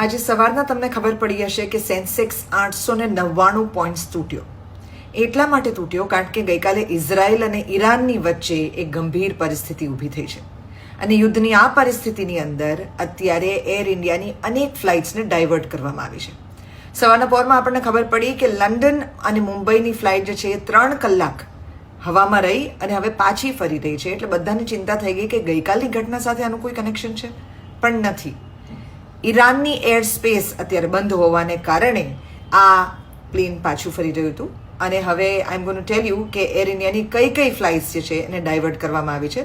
આજે સવારના તમને ખબર પડી હશે કે સેન્સેક્સ 899 પોઈન્ટ્સ તૂટ્યો. એટલા માટે તૂટ્યો કારણ કે ગઈકાલે ઇઝરાયલ અને ઈરાનની વચ્ચે એક ગંભીર પરિસ્થિતિ ઊભી થઈ છે અને યુદ્ધની આ પરિસ્થિતિની અંદર અત્યારે એર ઇન્ડિયાની અનેક ફ્લાઇટ્સને ડાયવર્ટ કરવામાં આવી છે. સવારના પોરમાં આપણને ખબર પડી કે લંડન અને મુંબઈની ફ્લાઇટ જે છે એ 3 કલાક હવામાં રહી અને હવે પાછી ફરી રહી છે. એટલે બધાને ચિંતા થઈ ગઈ કે ગઈકાલની ઘટના સાથે આનું કોઈ કનેક્શન છે, પણ નથી. ઈરાનની એર સ્પેસ અત્યારે બંધ હોવાને કારણે આ પ્લેન પાછું ફરી રહ્યું હતું અને હવે I am going to tell you કે એર ઇન્ડિયાની કઈ ફ્લાઇટ્સ જે છે એને ડાયવર્ટ કરવામાં આવી છે.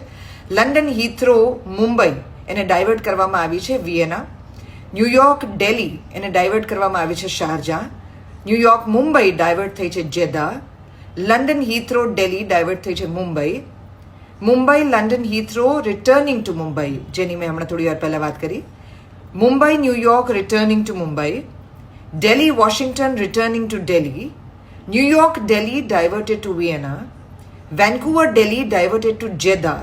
લંડન હીથ્રો મુંબઈ એને ડાયવર્ટ કરવામાં આવી છે વિયેના. ન્યુયોર્ક દિલ્હી એને ડાયવર્ટ કરવામાં આવી છે શારજા. ન્યુયોર્ક મુંબઈ ડાયવર્ટ થઈ છે Jeddah. London Heathrow Delhi divert થઈ છે Mumbai. Mumbai London Heathrow returning to Mumbai, જેની મેં હમણાં થોડી વાર પહેલાં વાત કરી. Mumbai, New York returning to Mumbai, Delhi, Washington returning to Delhi, New York, Delhi diverted to Vienna, Vancouver, Delhi diverted to Jeddah,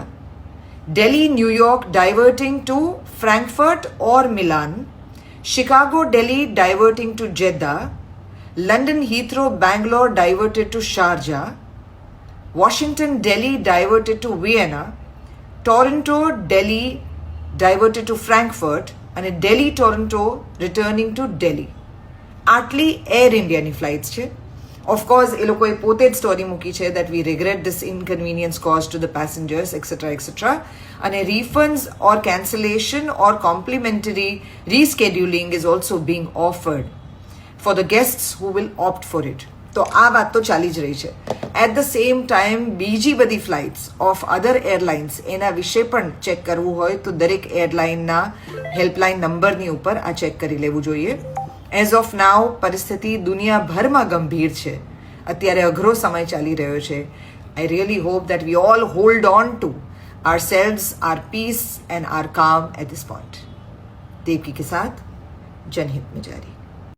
Delhi, New York diverting to Frankfurt or Milan, Chicago, Delhi diverting to Jeddah, London, Heathrow, Bangalore diverted to Sharjah, Washington, Delhi diverted to Vienna, Toronto, Delhi diverted to Frankfurt, અને Delhi Toronto returning to Delhi. આટલી air ઇન્ડિયાની flights છે. Of course એ લોકોએ પોતે જ story મૂકી છે that we regret this inconvenience cause to the passengers etcetera. અને refunds or cancellation or complimentary rescheduling is also being offered for the guests who will opt for it. તો આ વાત તો ચાલી જ રહી છે. એટ ધ સેમ ટાઈમ બીજી બધી ફ્લાઇટ્સ ઓફ અધર એરલાઇન્સ એના વિશે પણ ચેક કરવું હોય તો દરેક એરલાઇનના હેલ્પલાઇન નંબરની ઉપર આ ચેક કરી લેવું જોઈએ. એઝ ઓફ નાવ પરિસ્થિતિ દુનિયાભરમાં ગંભીર છે. અત્યારે અઘરો સમય ચાલી રહ્યો છે. I really hope that we all hold on to our selves, our peace and our calm at this point. Devaki કે સાથ, જનહિત में जारी.